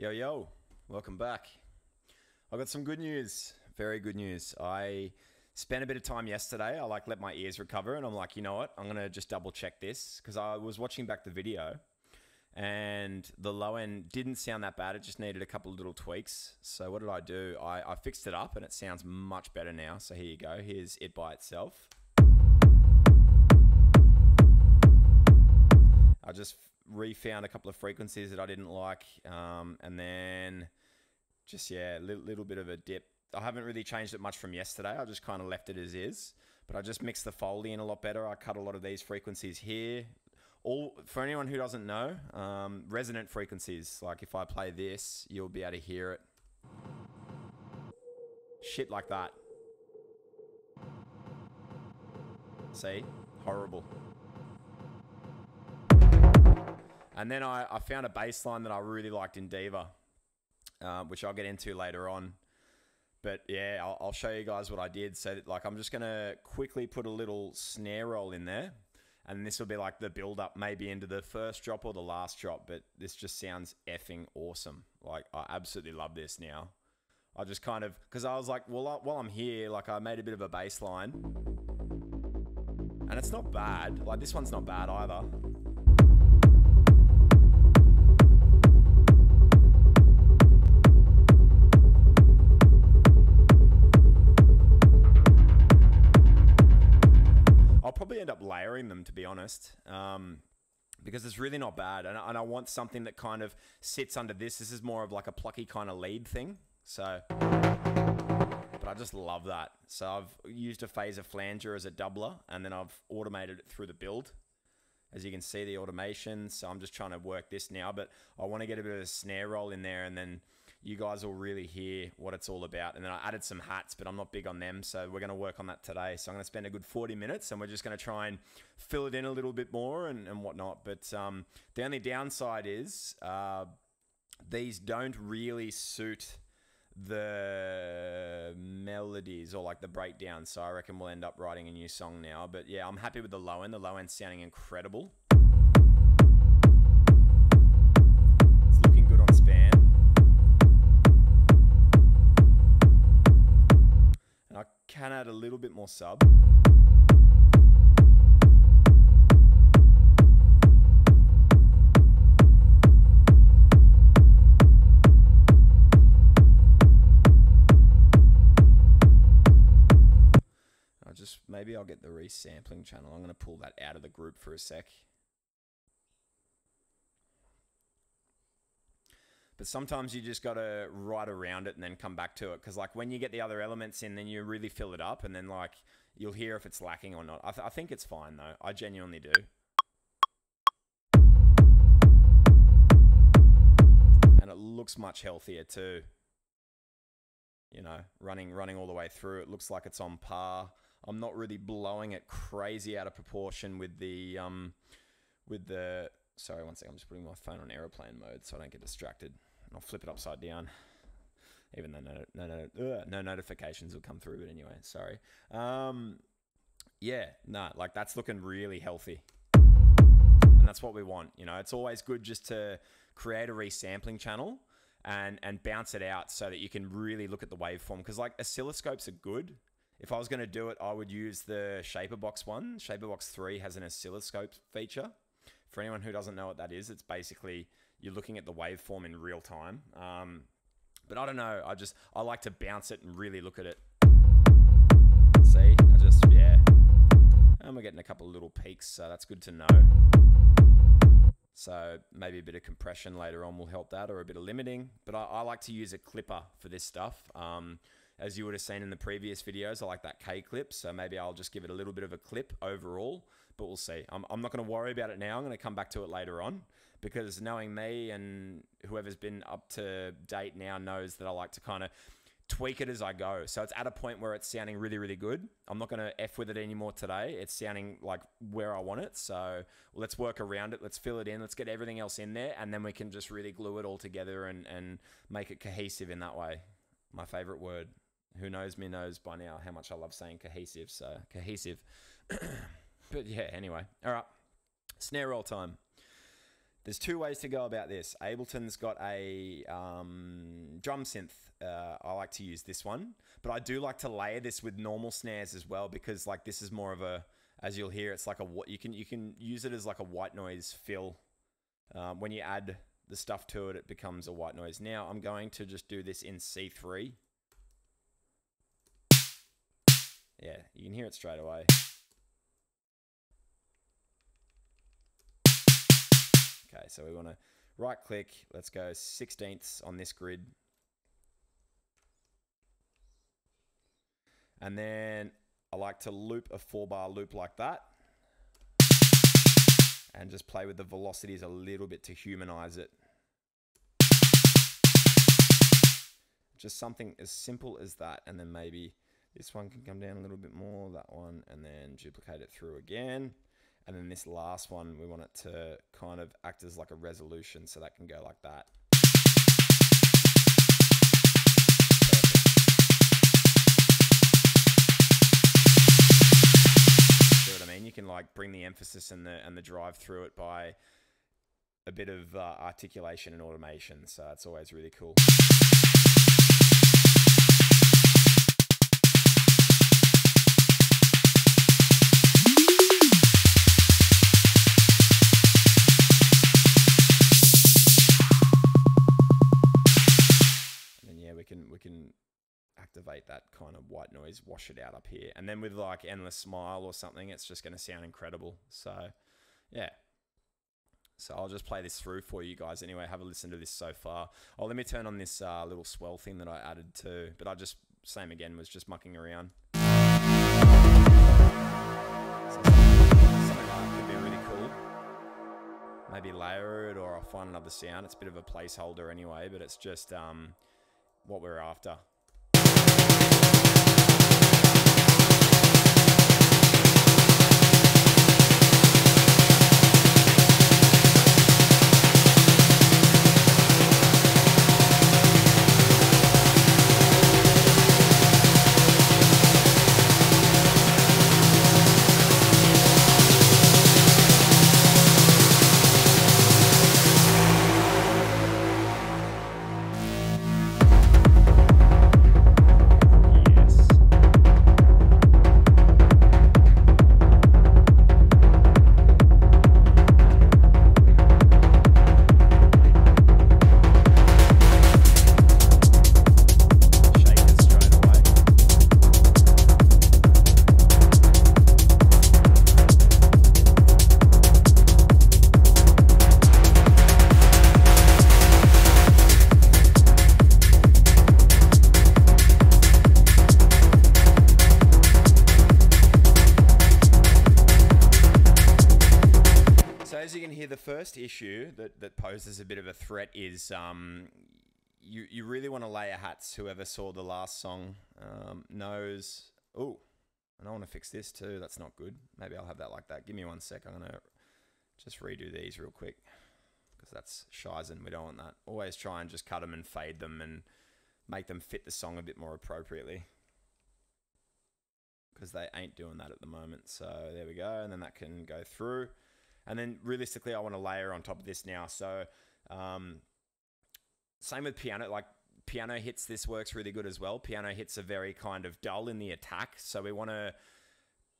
Yo, welcome back. I got some good news, very good news. I spent a bit of time yesterday. I let my ears recover and I'm like, you know what? I'm gonna just double check this because I was watching back the video and the low end didn't sound that bad. It just needed a couple of little tweaks. So what did I do? I fixed it up and it sounds much better now. So here you go. Here's it by itself. I just refound a couple of frequencies that I didn't like, and then just little bit of a dip. I haven't really changed it much from yesterday. I just kind of left it as is, but I just mixed the Foley in a lot better. I cut a lot of these frequencies here. All for anyone who doesn't know, resonant frequencies. Like if I play this, you'll be able to hear it. Shit like that. See? Horrible. And then I found a bass line that I really liked in Diva, which I'll get into later on. But yeah, I'll show you guys what I did. So I'm just going to quickly put a little snare roll in there. And this will be like the build up maybe into the first drop or the last drop. But this just sounds effing awesome. Like I absolutely love this now. I just kind of, because I was like, well, while I'm here, I made a bit of a bass line. And it's not bad. Like this one's not bad either. I'll probably end up layering them, to be honest, because it's really not bad. And I want something that kind of sits under this. This is more of like a plucky kind of lead thing. So, but I just love that. So I've used a phaser flanger as a doubler, and then I've automated it through the build. As you can see, the automation. So I'm just trying to work this now, but I want to get a bit of a snare roll in there, and then you guys will really hear what it's all about. And then I added some hats, but I'm not big on them, so we're going to work on that today. So I'm going to spend a good 40 minutes, and we're just going to try and fill it in a little bit more and whatnot. But the only downside is these don't really suit the melodies or like the breakdown. So I reckon we'll end up writing a new song now. But yeah, I'm happy with the low end. The low end's sounding incredible. It's looking good on span. And I can add a little bit more sub. Maybe I'll get the resampling channel. I'm going to pull that out of the group for a sec. But sometimes you just got to write around it and then come back to it. Because when you get the other elements in, then you really fill it up. And then you'll hear if it's lacking or not. I think it's fine though. I genuinely do. And it looks much healthier too. You know, running all the way through. It looks like it's on par. I'm not really blowing it crazy out of proportion with the, sorry, one second, I'm just putting my phone on airplane mode so I don't get distracted. And I'll flip it upside down, even though no notifications will come through, but anyway, sorry. Yeah, that's looking really healthy. And that's what we want, you know. It's always good just to create a resampling channel and bounce it out so that you can really look at the waveform. Because oscilloscopes are good. If I was going to do it, I would use the Shaperbox one. Shaperbox 3 has an oscilloscope feature. For anyone who doesn't know what that is, it's basically you're looking at the waveform in real time. But I don't know. I like to bounce it and really look at it. See? And we're getting a couple of little peaks, so that's good to know. So maybe a bit of compression later on will help that, or a bit of limiting. But I like to use a clipper for this stuff. As you would have seen in the previous videos, I like that K clip, so maybe I'll just give it a little bit of a clip overall, but we'll see. I'm not going to worry about it now. I'm going to come back to it later on, because knowing me and whoever's been up to date now knows that I like to kind of tweak it as I go. So it's at a point where it's sounding really, really good. I'm not going to F with it anymore today. It's sounding like where I want it, so let's work around it. Let's fill it in. Let's get everything else in there, and then we can just really glue it all together and make it cohesive in that way. My favorite word. Who knows me knows by now how much I love saying cohesive, so cohesive. But yeah, anyway. All right, snare roll time. There's two ways to go about this. Ableton's got a drum synth. I like to use this one, but I do like to layer this with normal snares as well, because like this is more of a, as you'll hear, it's like a, you can use it as like a white noise fill. When you add the stuff to it, it becomes a white noise. Now I'm going to just do this in C3. Yeah, you can hear it straight away. Okay, so we want to right click, let's go 16ths on this grid. And then I like to loop a 4-bar loop like that. And just play with the velocities a little bit to humanize it. Just something as simple as that. And then maybe this one can come down a little bit more, that one, and then duplicate it through again. And then this last one, we want it to kind of act as like a resolution, so that can go like that. See what I mean? You can like bring the emphasis and the drive through it by a bit of articulation and automation. So it's always really cool. We can activate that kind of white noise, wash it out up here. And then with like Endless Smile or something, it's just going to sound incredible. So yeah. So I'll just play this through for you guys anyway. Have a listen to this so far. Oh, let me turn on this little swell thing that I added too. But I just, same again, was just mucking around. Something like that could be really cool. Maybe layer it, or I'll find another sound. It's a bit of a placeholder anyway, but it's just what we're after. The first issue that poses a bit of a threat is you really want to layer hats. Whoever saw the last song knows. Oh, and I want to fix this too. That's not good. Maybe I'll have that like that. Give me 1 sec. I'm going to just redo these real quick, because that's shizen. We don't want that. Always try and just cut them and fade them and make them fit the song a bit more appropriately, because they ain't doing that at the moment. So there we go. And then that can go through. And then realistically, I want to layer on top of this now. So same with piano, like piano hits, this works really good as well. Piano hits are very kind of dull in the attack. So we want to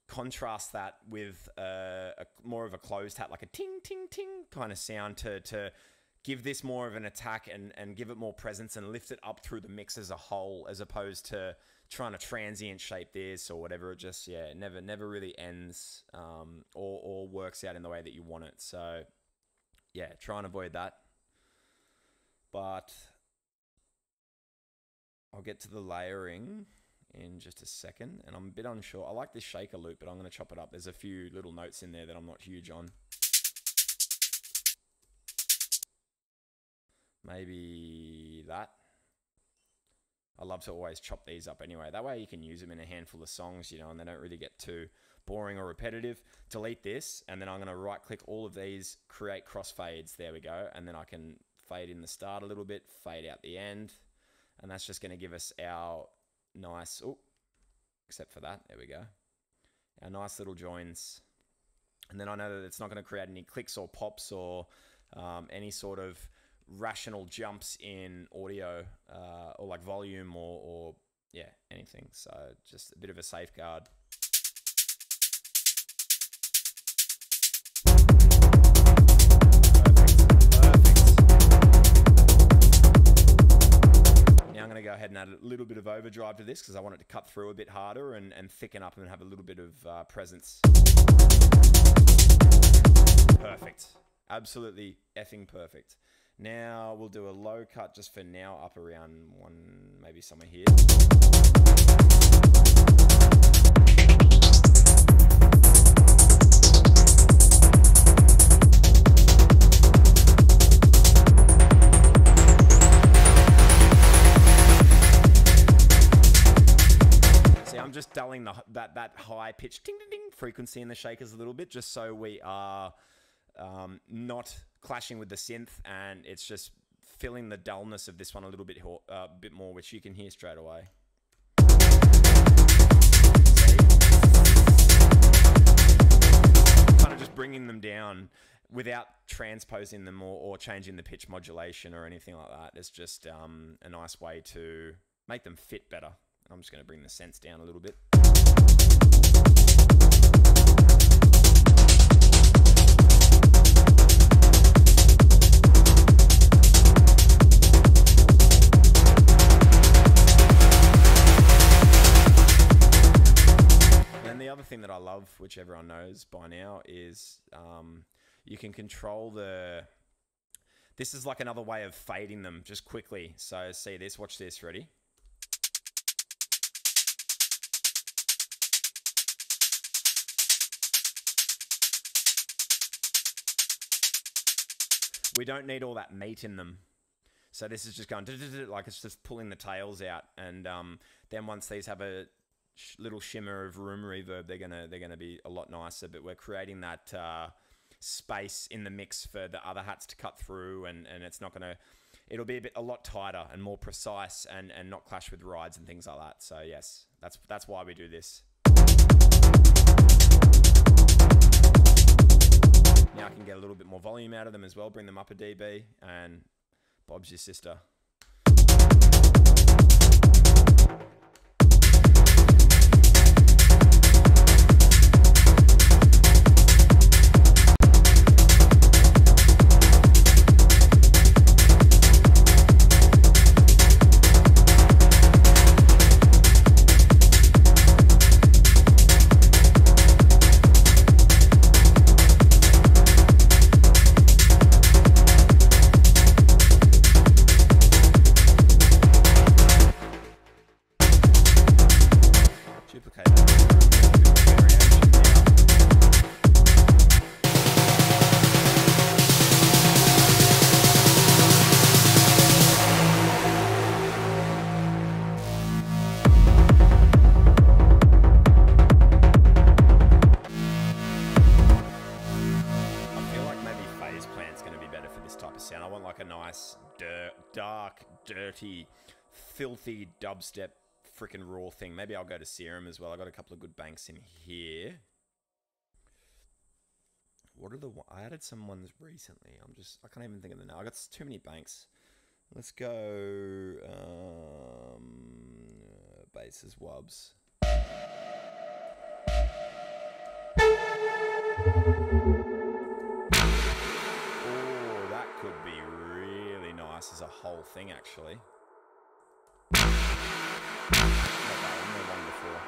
contrast that with a more of a closed hat, like a ting, ting, ting kind of sound to give this more of an attack and give it more presence and lift it up through the mix as a whole, as opposed to trying to transient shape this or whatever. It just, yeah, it never really ends or works out in the way that you want it. So yeah, try and avoid that. But I'll get to the layering in just a second, and I'm a bit unsure. I like this shaker loop, but I'm going to chop it up. There's a few little notes in there that I'm not huge on. Maybe that. I love to always chop these up anyway. That way you can use them in a handful of songs, you know, and they don't really get too boring or repetitive. Delete this, and then I'm going to right click all of these, create crossfades. There we go. And then I can fade in the start a little bit, fade out the end. And that's just going to give us our nice, oh, except for that, there we go. Our nice little joins. And then I know that it's not going to create any clicks or pops or any sort of rational jumps in audio or like volume or yeah, anything. So just a bit of a safeguard. Now I'm going to go ahead and add a little bit of overdrive to this because I want it to cut through a bit harder and thicken up and have a little bit of presence. Perfect. Absolutely effing perfect. Now we'll do a low cut just for now, up around one, maybe somewhere here. See, I'm just dulling that high pitch ding ding ding frequency in the shakers a little bit, just so we are not clashing with the synth, and it's just filling the dullness of this one a little bit more, which you can hear straight away. Kind of just bringing them down without transposing them or changing the pitch modulation or anything like that. It's just a nice way to make them fit better. I'm just going to bring the sense down a little bit. Thing that I love, which everyone knows by now, is you can control this is like another way of fading them just quickly. So see this, watch this, ready? We don't need all that meat in them. So this is just going like it's just pulling the tails out, and then once these have a little shimmer of room reverb, they're gonna be a lot nicer. But we're creating that space in the mix for the other hats to cut through, and it's not gonna. It'll be a lot tighter and more precise, and not clash with rides and things like that. So yes, that's why we do this. Now I can get a little bit more volume out of them as well, bring them up a dB, and Bob's your sister. Dark, dirty, filthy dubstep freaking raw thing. Maybe I'll go to Serum as well. I got a couple of good banks in here. What are I added some ones recently. I can't even think of them now. I got too many banks. Let's go basses, wubs. Oh, that could be really nice as a whole thing, actually. Not that one, the one before.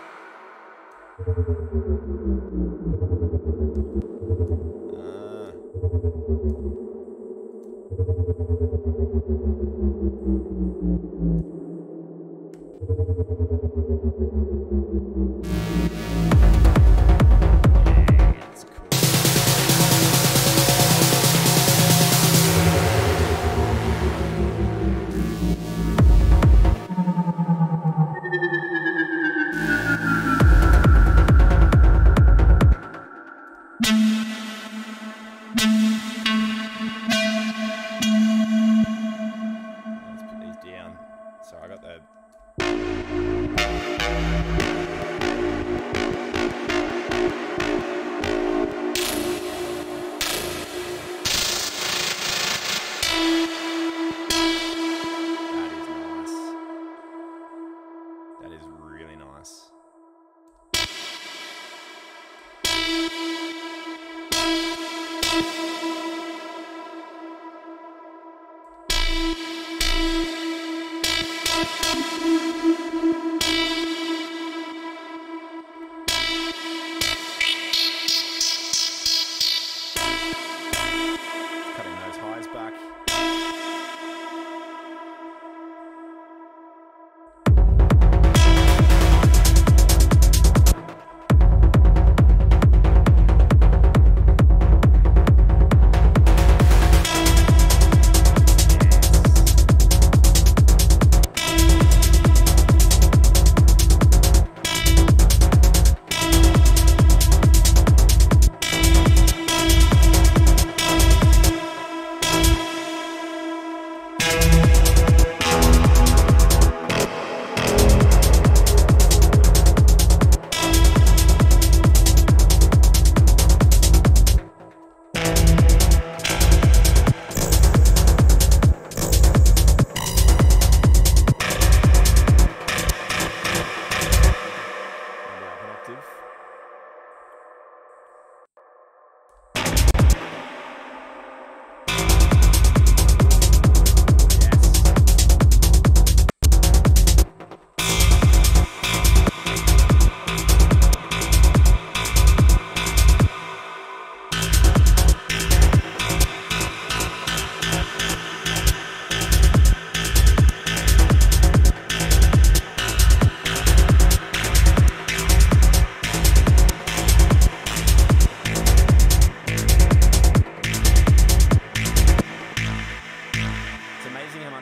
Cutting those highs back.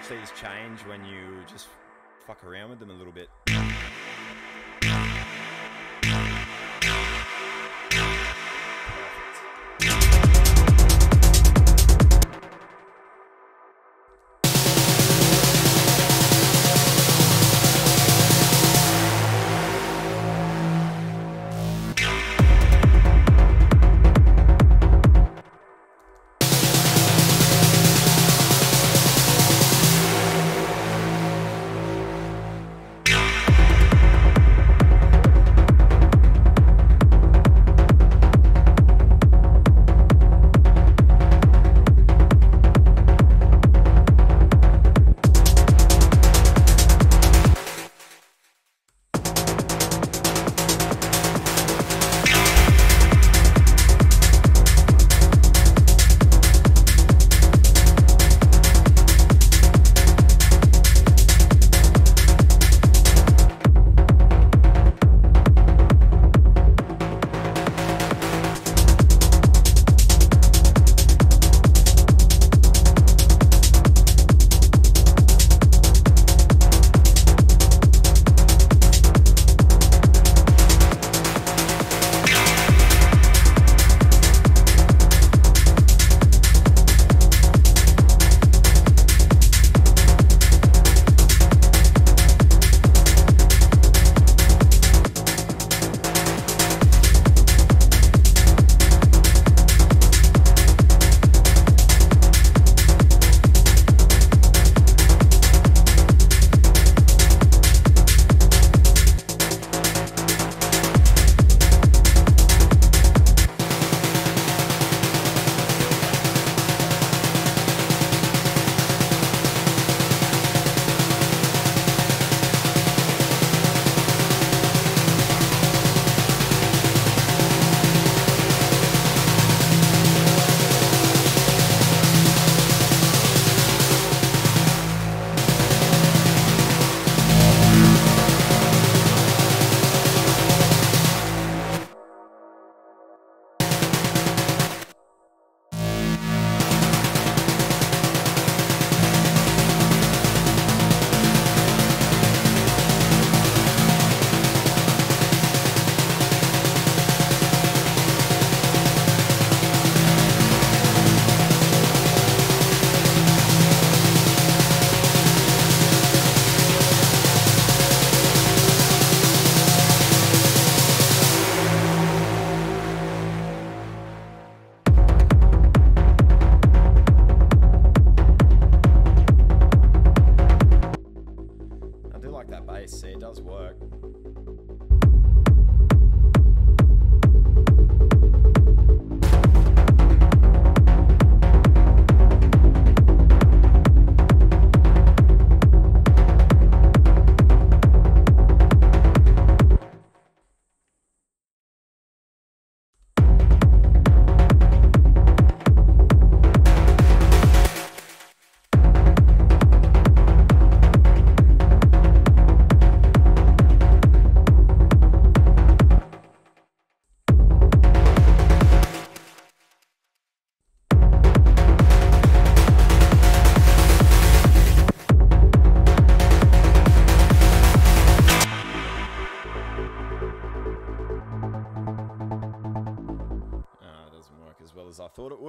These change when you just fuck around with them a little bit.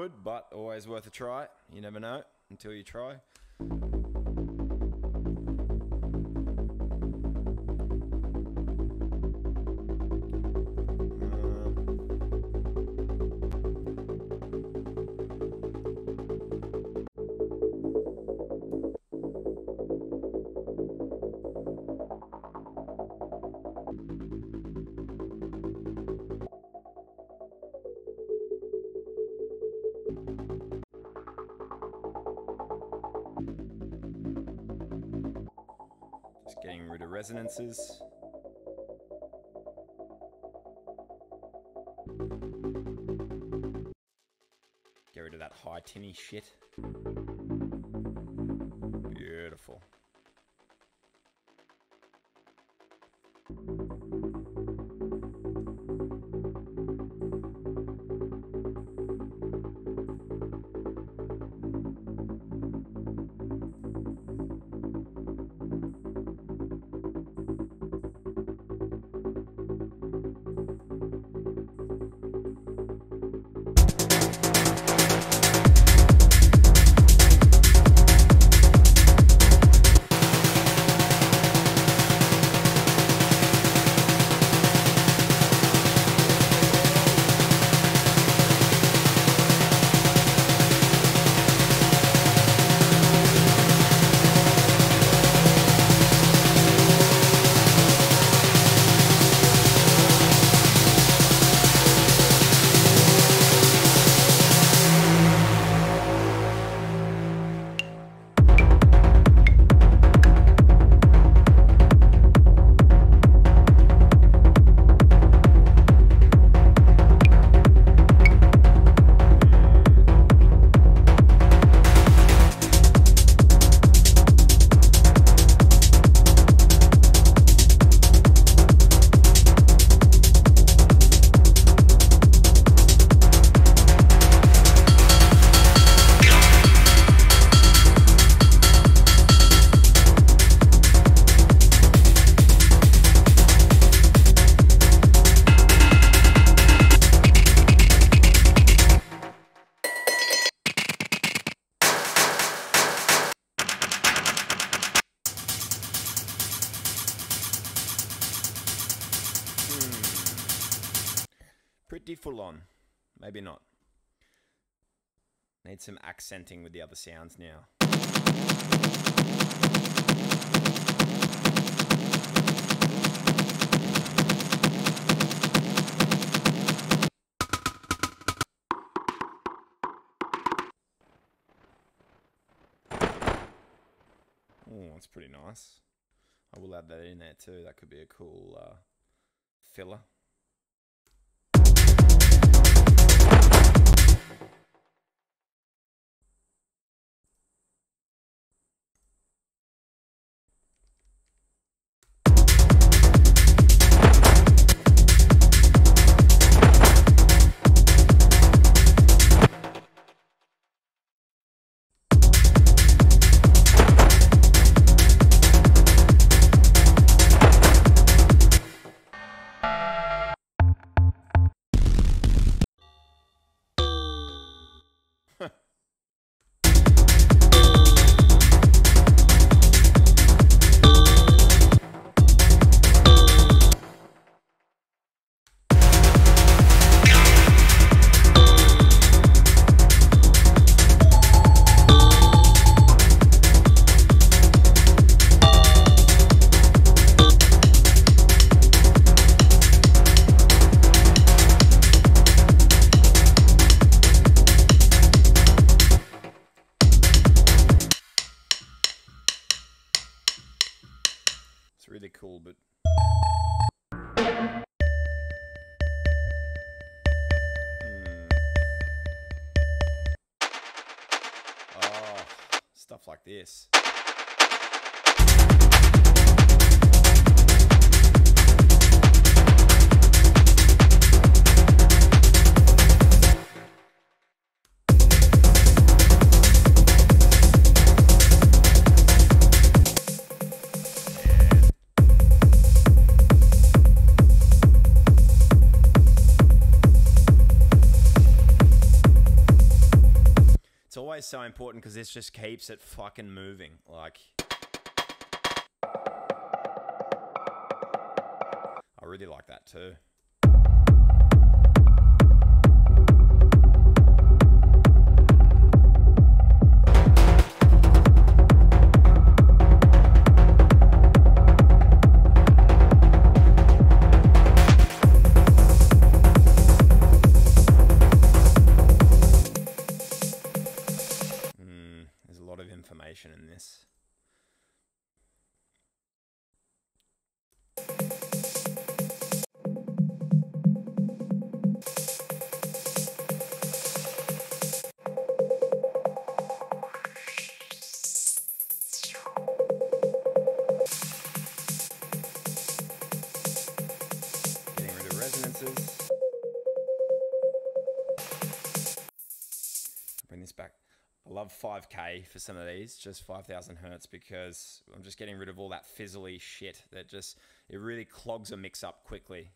would, but always worth a try. You never know until you try. Just getting rid of resonances. Get rid of that high tinny shit. Beautiful. Pretty full on. Maybe not. Need some accenting with the other sounds now. Oh, that's pretty nice. I will add that in there too. That could be a cool filler. It's really cool, but oh, stuff like this. so important because this just keeps it fucking moving. Like, I really like that too. Information in this. Getting rid of resonances. Bring this back. I love 5K for some of these, just 5,000 hertz, because I'm just getting rid of all that fizzly shit that just, it really clogs a mix up quickly.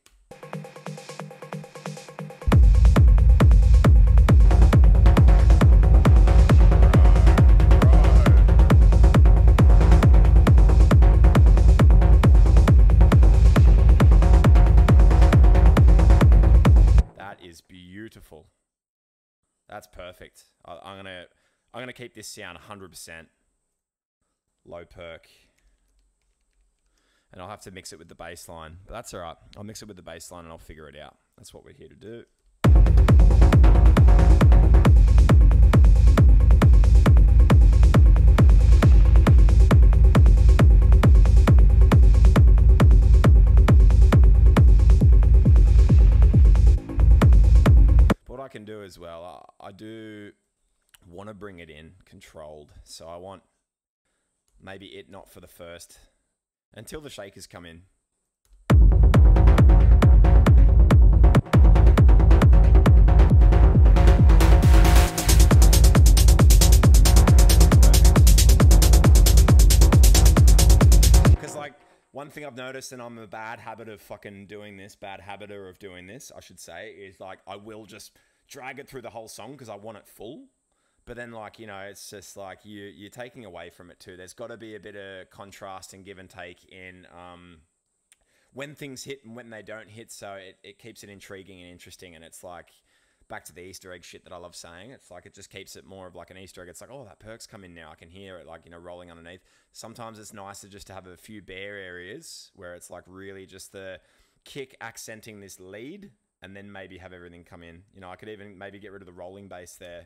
That is beautiful. That's perfect. I'm gonna keep this sound 100% low perk, and I'll have to mix it with the bass line, but that's all right. I'll mix it with the bass line and I'll figure it out. That's what we're here to do. What I can do as well, I do want to bring it in controlled, so I want maybe it not for the first until the shakers come in. Because like one thing I've noticed, and I'm a bad habit of fucking doing this, I should say, is like I will just drag it through the whole song because I want it full. But then, like, you know, it's just like you're taking away from it too. There's got to be a bit of contrast and give and take in when things hit and when they don't hit. So it keeps it intriguing and interesting. And it's like, back to the Easter egg shit that I love saying. It's like, it just keeps it more of like an Easter egg. It's like, oh, that perk's come in now. I can hear it, like, you know, rolling underneath. Sometimes it's nicer just to have a few bare areas where it's like really just the kick accenting this lead, and then maybe have everything come in. You know, I could even maybe get rid of the rolling bass there.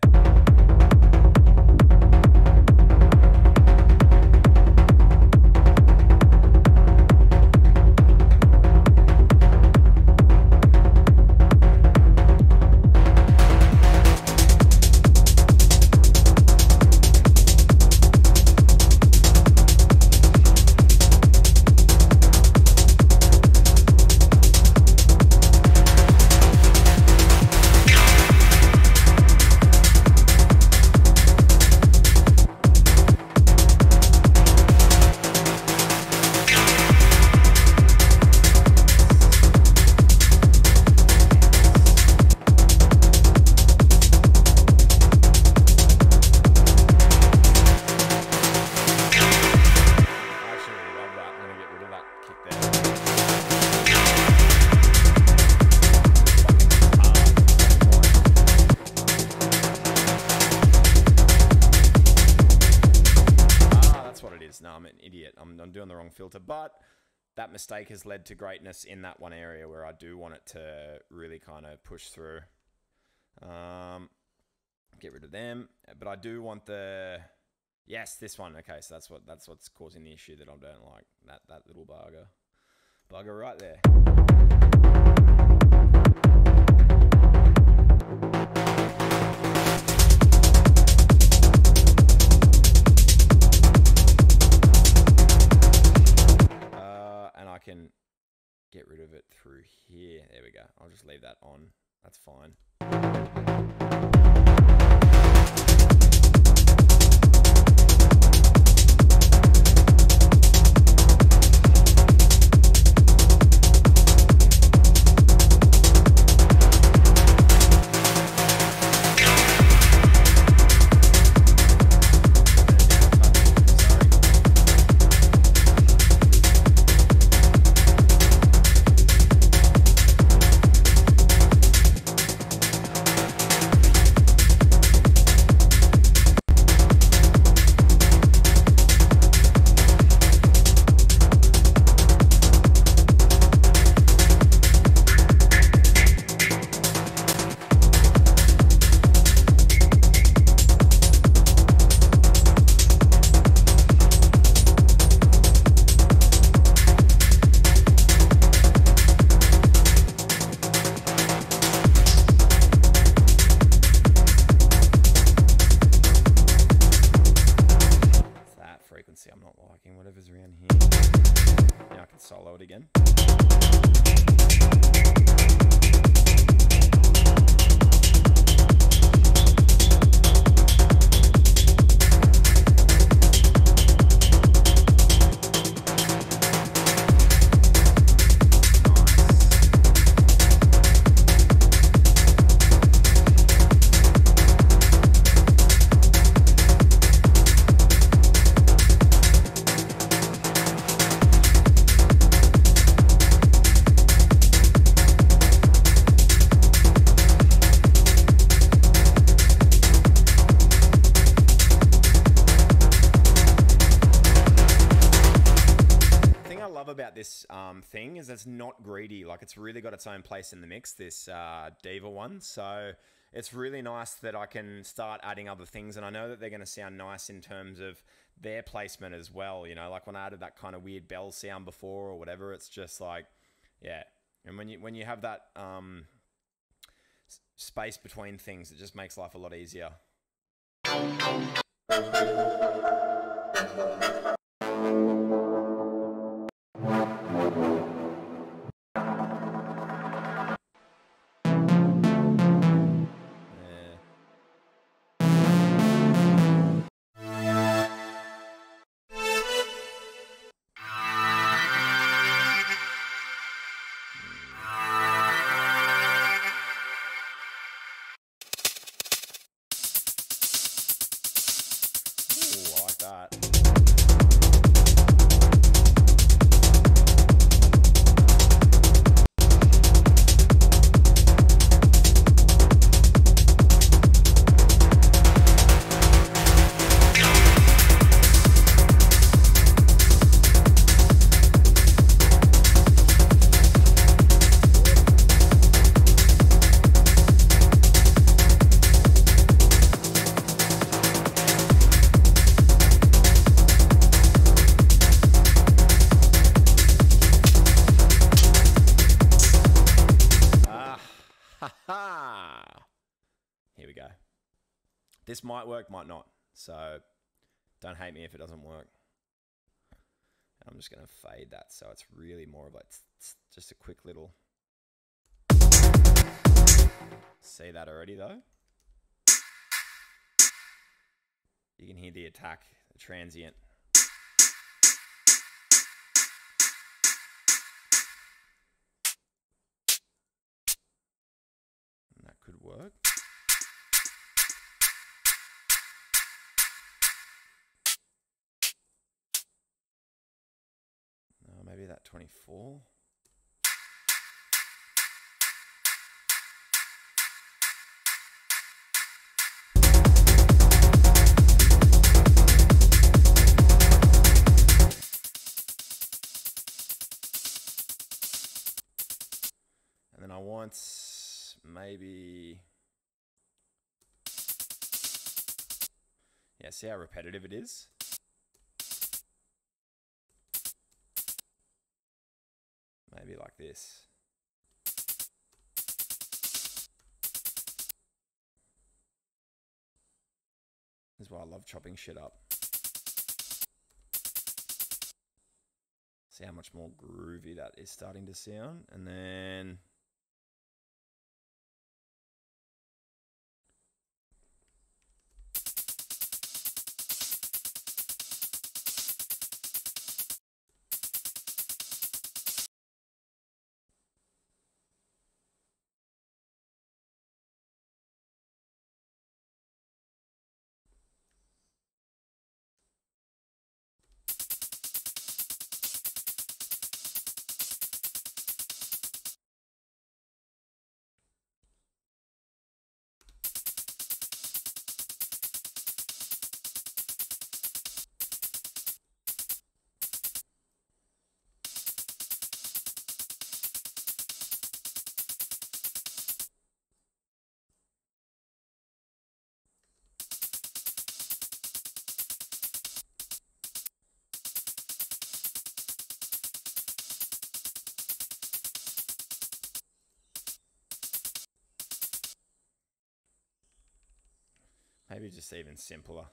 No, I'm an idiot. I'm doing the wrong filter, but that mistake has led to greatness in that one area where I do want it to really kind of push through. Get rid of them, but I do want the, yes, this one. Okay, so that's what's causing the issue that I don't like. That little bugger right there. I can get rid of it through here. There we go. I'll just leave that on. That's fine. in here. Now I can solo it again. About this thing is it's not greedy. Like, it's really got its own place in the mix, this Diva one. So it's really nice that I can start adding other things, and I know that they're going to sound nice in terms of their placement as well. You know, like when I added that kind of weird bell sound before or whatever, it's just like, yeah. And when you have that space between things, it just makes life a lot easier. Here we go. This might work, might not. So don't hate me if it doesn't work. I'm just going to fade that so it's really more of just a quick little. See that already though? You can hear the attack, the transient. And that could work. Maybe that 24. And then I want maybe, yeah, see how repetitive it is? Maybe like this. This is why I love chopping shit up. See how much more groovy that is starting to sound. And then maybe just even simpler.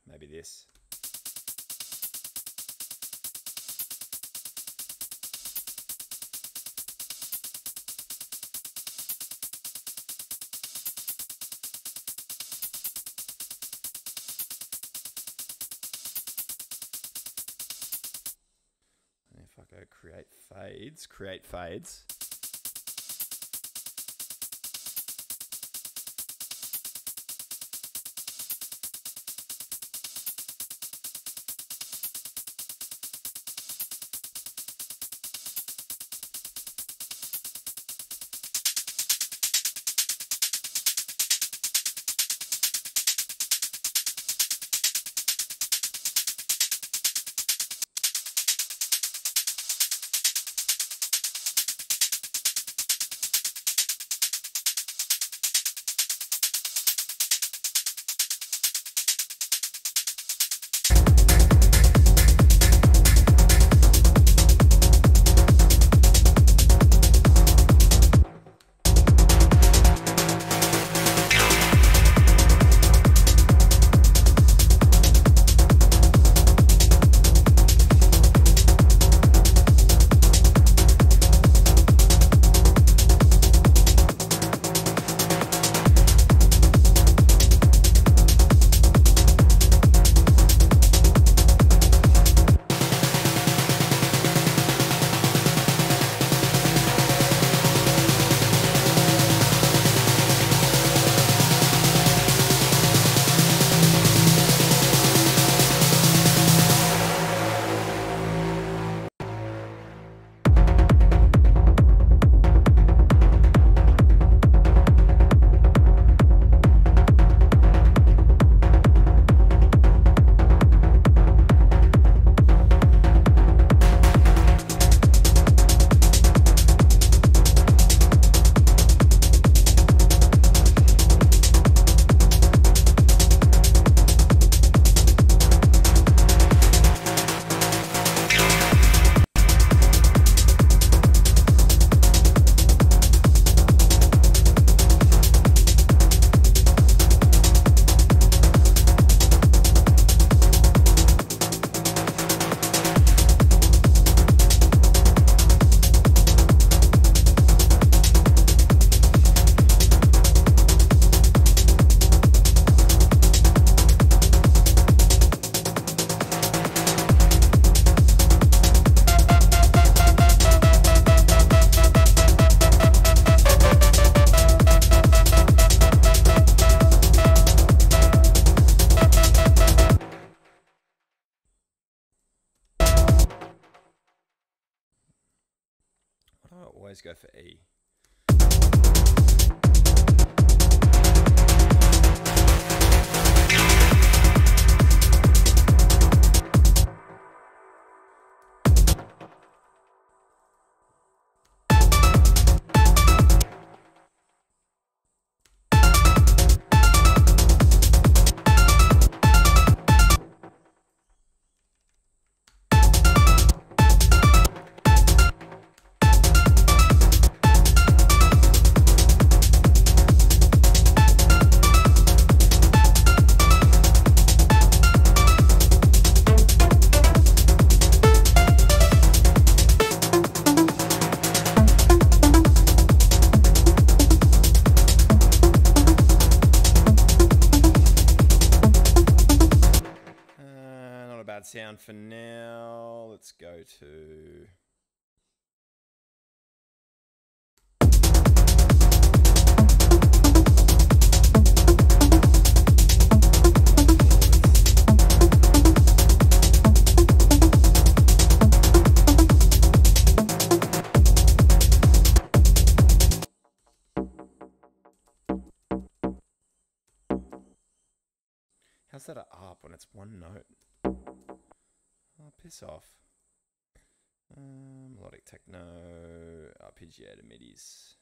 maybe this. And if I go create fades, always go for E. Sound for now. Let's go to how's that an ARP when it's one note? Oh, piss off. Melodic techno, arpeggiated midis.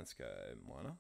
Let's go minor.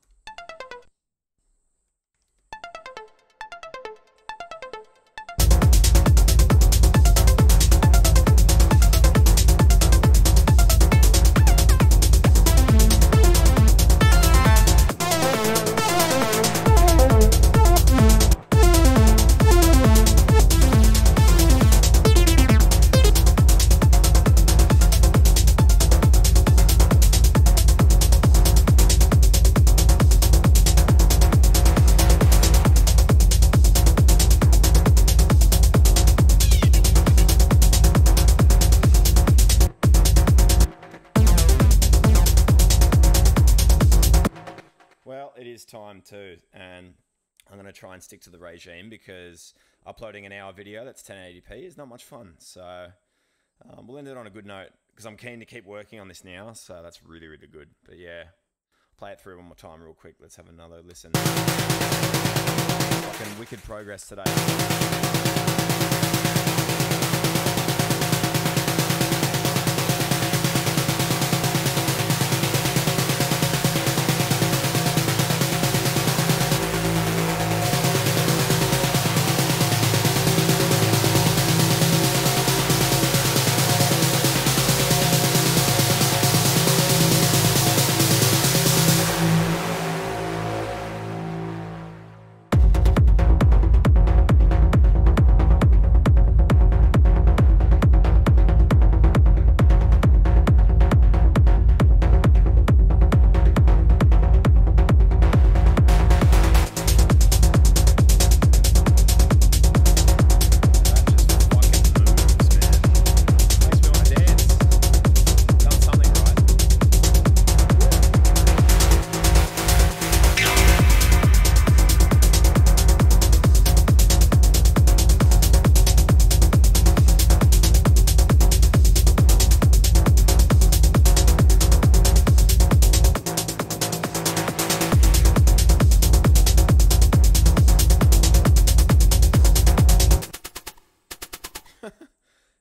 It is time too, and I'm going to try and stick to the regime because uploading an hour video that's 1080p is not much fun. So we'll end it on a good note because I'm keen to keep working on this now, so that's really, really good. But yeah, play it through one more time real quick. Let's have another listen. Fucking wicked progress today.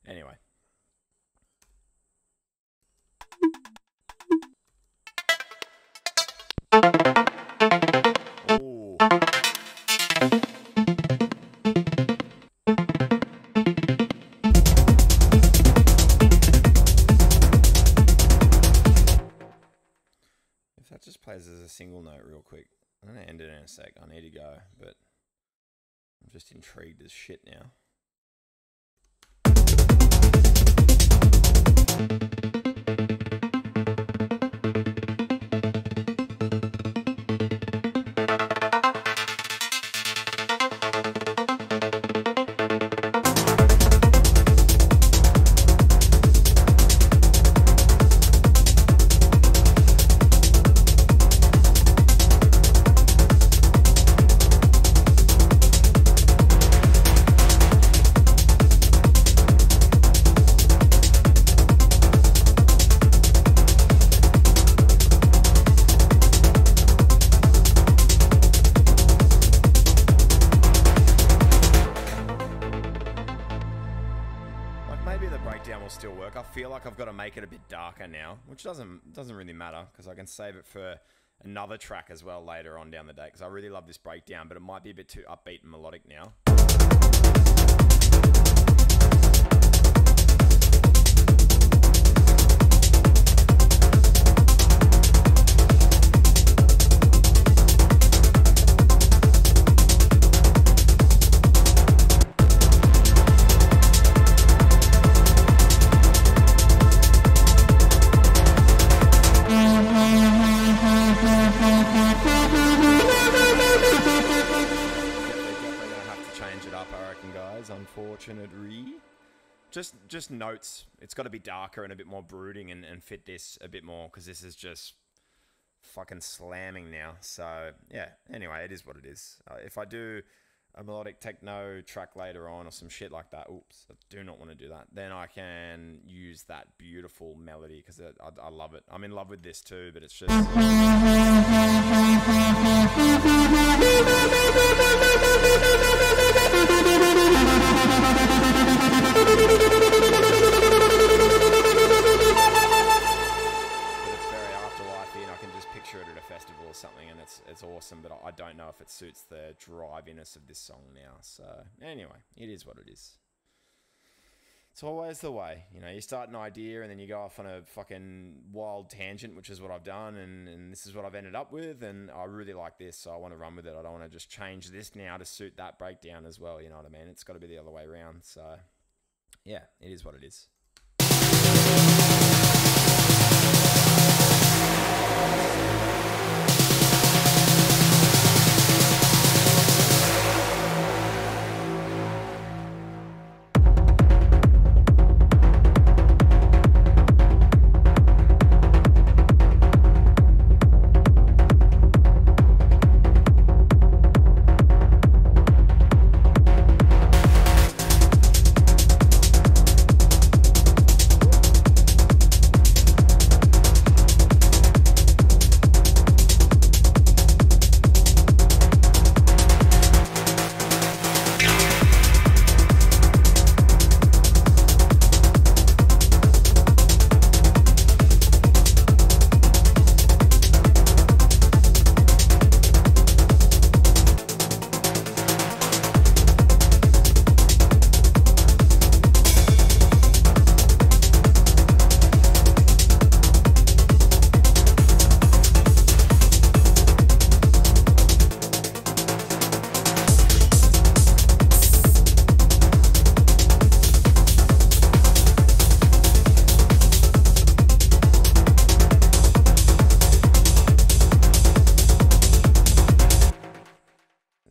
Anyway. Ooh. If that just plays as a single note real quick, I'm going to end it in a sec. I need to go, but I'm just intrigued as shit now. Maybe the breakdown will still work. I feel like I've got to make it a bit darker now, which doesn't really matter because I can save it for another track as well later on down the day because I really love this breakdown, but it might be a bit too upbeat and melodic now. Unfortunately, just notes. It's got to be darker and a bit more brooding and fit this a bit more because this is just fucking slamming now. So yeah, anyway, it is what it is. If I do a melodic techno track later on or some shit like that, oops, I do not want to do that, then I can use that beautiful melody because I love it. I'm in love with this too, but it's just now. So anyway, it is what it is. It's always the way, you know, you start an idea and then you go off on a fucking wild tangent, which is what I've done, and this is what I've ended up with, and I really like this, so I want to run with it. I don't want to just change this now to suit that breakdown as well, you know what I mean? It's got to be the other way around, so yeah, it is what it is.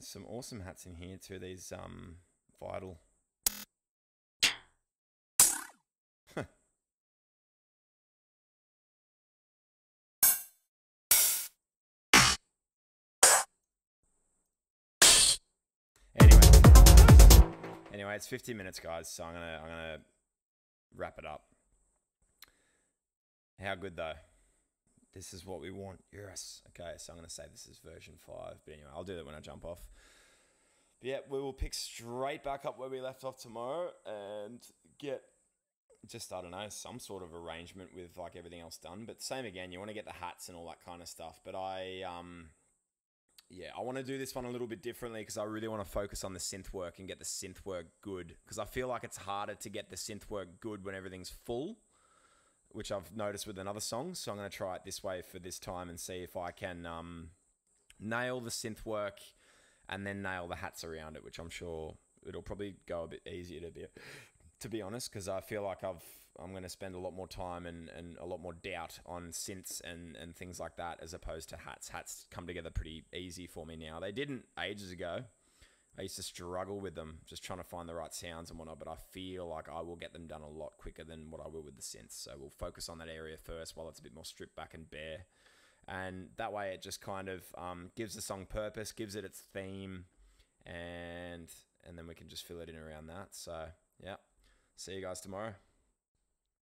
Some awesome hats in here too, these Vital. Anyway, it's 50 minutes, guys, so I'm gonna wrap it up. How good though? This is what we want. Yes. Okay, so I'm going to say this is version 5. But anyway, I'll do that when I jump off. But yeah, we will pick straight back up where we left off tomorrow and get just, I don't know, some sort of arrangement with like everything else done. But same again, you want to get the hats and all that kind of stuff. But yeah, I want to do this one a little bit differently because I really want to focus on the synth work and get the synth work good. Because I feel like it's harder to get the synth work good when everything's full, which I've noticed with another song. So I'm going to try it this way for this time and see if I can nail the synth work and then nail the hats around it, which I'm sure it'll probably go a bit easier to be honest, because I feel like I'm going to spend a lot more time and a lot more doubt on synths and things like that as opposed to hats. Hats come together pretty easy for me now. They didn't ages ago. I used to struggle with them, just trying to find the right sounds and whatnot, but I feel like I will get them done a lot quicker than what I will with the synths. So we'll focus on that area first while it's a bit more stripped back and bare. And that way it just kind of gives the song purpose, gives it its theme, and then we can just fill it in around that. So, yeah. See you guys tomorrow.